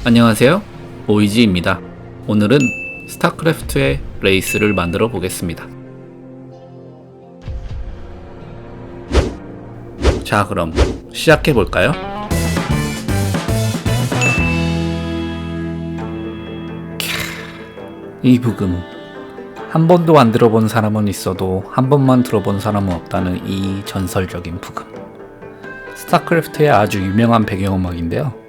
안녕하세요, 오이지입니다. 오늘은 스타크래프트의 레이스를 만들어 보겠습니다. 자, 그럼 시작해 볼까요? 이 부금, 한 번도 안 들어본 사람은 있어도 한 번만 들어본 사람은 없다는 이 전설적인 부금. 스타크래프트의 아주 유명한 배경음악인데요.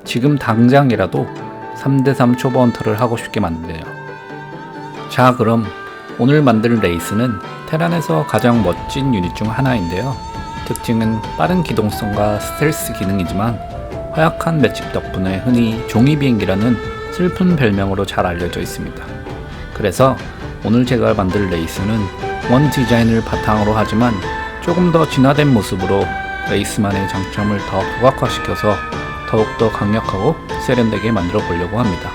지금 당장이라도 3대3 초보 헌터를 하고 싶게 만드네요. 자, 그럼 오늘 만들 레이스는 테란에서 가장 멋진 유닛 중 하나인데요. 특징은 빠른 기동성과 스텔스 기능이지만 허약한 맷집 덕분에 흔히 종이 비행기라는 슬픈 별명으로 잘 알려져 있습니다. 그래서 오늘 제가 만들 레이스는 원 디자인을 바탕으로 하지만 조금 더 진화된 모습으로 레이스만의 장점을 더 부각화시켜서 더욱더 강력하고 세련되게 만들어 보려고 합니다.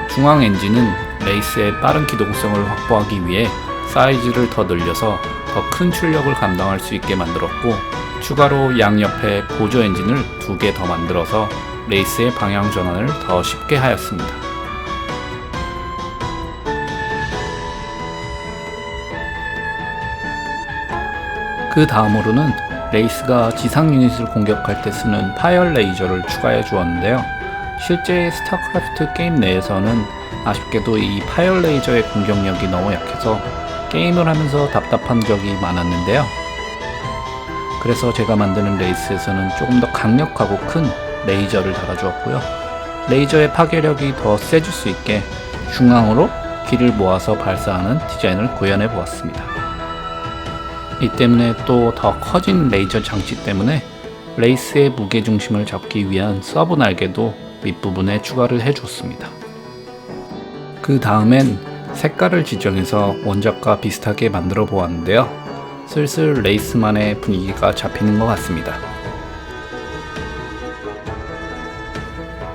중앙 엔진은 레이스의 빠른 기동성을 확보하기 위해 사이즈를 더 늘려서 더 큰 출력을 감당할 수 있게 만들었고, 추가로 양옆에 보조 엔진을 2개 더 만들어서 레이스의 방향 전환을 더 쉽게 하였습니다. 그 다음으로는 레이스가 지상 유닛을 공격할 때 쓰는 파이어 레이저를 추가해 주었는데요. 실제 스타크래프트 게임 내에서는 아쉽게도 이 파이어 레이저의 공격력이 너무 약해서 게임을 하면서 답답한 적이 많았는데요. 그래서 제가 만드는 레이스에서는 조금 더 강력하고 큰 레이저를 달아주었고요. 레이저의 파괴력이 더 세질 수 있게 중앙으로 길을 모아서 발사하는 디자인을 구현해 보았습니다. 이 때문에 또 더 커진 레이저 장치 때문에 레이스의 무게중심을 잡기 위한 서브 날개도 밑부분에 추가를 해줬습니다. 그 다음엔 색깔을 지정해서 원작과 비슷하게 만들어 보았는데요. 슬슬 레이스만의 분위기가 잡히는 것 같습니다.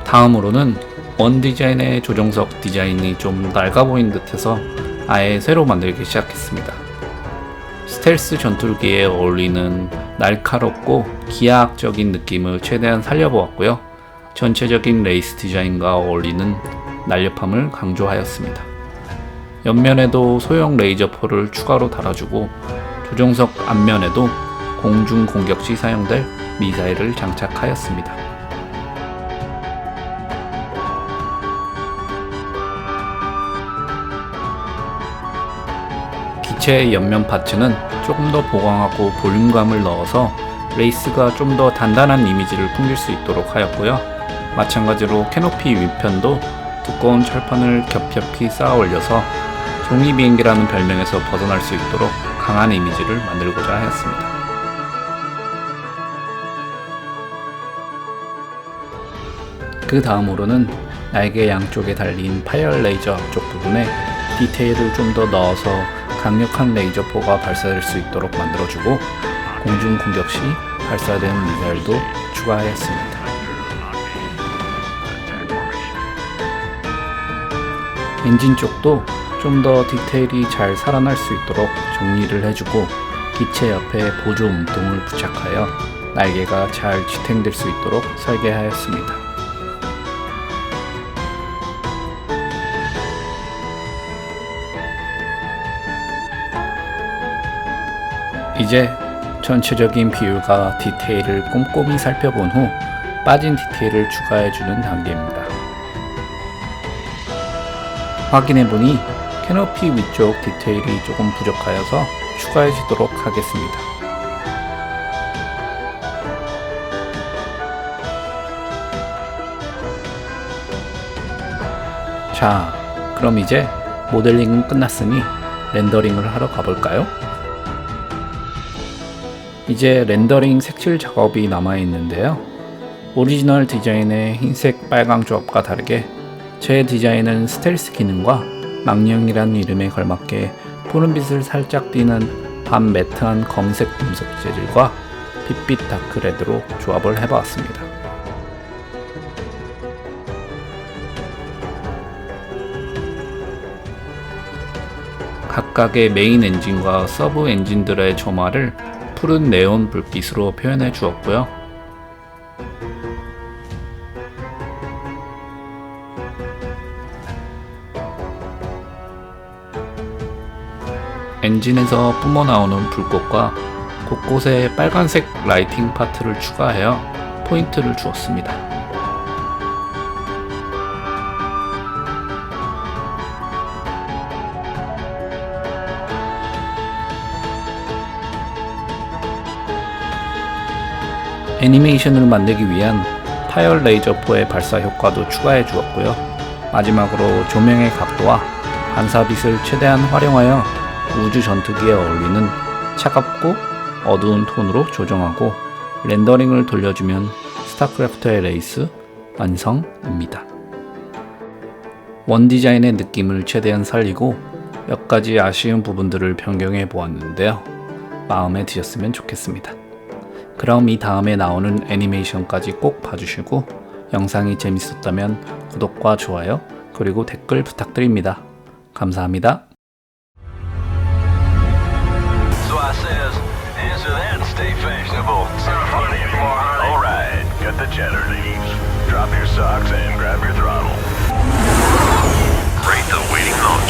다음으로는 원 디자인의 조정석 디자인이 좀 낡아 보이는 듯해서 아예 새로 만들기 시작했습니다. 스텔스 전투기에 어울리는 날카롭고 기하학적인 느낌을 최대한 살려보았고요. 전체적인 레이스 디자인과 어울리는 날렵함을 강조하였습니다. 옆면에도 소형 레이저포를 추가로 달아주고 조정석 앞면에도 공중 공격 시 사용될 미사일을 장착하였습니다. 기체의 옆면 파츠는 조금 더 보강하고 볼륨감을 넣어서 레이스가 좀 더 단단한 이미지를 풍길 수 있도록 하였고요. 마찬가지로 캐노피 위편도 두꺼운 철판을 겹겹이 쌓아 올려서 종이 비행기라는 별명에서 벗어날 수 있도록 강한 이미지를 만들고자 하였습니다. 그 다음으로는 날개 양쪽에 달린 파이어 레이저 앞쪽 부분에 디테일을 좀 더 넣어서 강력한 레이저포가 발사될 수 있도록 만들어주고, 공중 공격 시 발사되는 미사일도 추가하였습니다. 엔진 쪽도 좀 더 디테일이 잘 살아날 수 있도록 정리를 해주고, 기체 옆에 보조 몸통을 부착하여 날개가 잘 지탱될 수 있도록 설계하였습니다. 이제 전체적인 비율과 디테일을 꼼꼼히 살펴본 후 빠진 디테일을 추가해주는 단계입니다. 확인해보니 캐노피 위쪽 디테일이 조금 부족하여서 추가해주도록 하겠습니다. 자, 그럼 이제 모델링은 끝났으니 렌더링을 하러 가볼까요? 이제 렌더링 색칠 작업이 남아있는데요. 오리지널 디자인의 흰색 빨강 조합과 다르게 제 디자인은 스텔스 기능과 망령이라는 이름에 걸맞게 푸른빛을 살짝 띠는 밤 매트한 검색 금속 재질과 핏빛 다크 레드로 조합을 해봤습니다. 각각의 메인 엔진과 서브 엔진들의 점화를 푸른 네온 불빛으로 표현해 주었고요. 엔진에서 뿜어나오는 불꽃과 곳곳에 빨간색 라이팅 파트를 추가하여 포인트를 주었습니다. 애니메이션을 만들기 위한 파열 레이저포의 발사 효과도 추가해 주었고요. 마지막으로 조명의 각도와 반사빛을 최대한 활용하여 우주 전투기에 어울리는 차갑고 어두운 톤으로 조정하고 렌더링을 돌려주면 스타크래프트의 레이스 완성입니다. 원 디자인의 느낌을 최대한 살리고 몇 가지 아쉬운 부분들을 변경해 보았는데요. 마음에 드셨으면 좋겠습니다. 그럼 이 다음에 나오는 애니메이션까지 꼭 봐주시고 영상이 재밌었다면 구독과 좋아요 그리고 댓글 부탁드립니다. 감사합니다. So I says, answer that and stay fashionable. Not funny anymore, honey. All right, get the cheddar leaves. Drop your socks and grab your throttle. Rate the waiting mountain.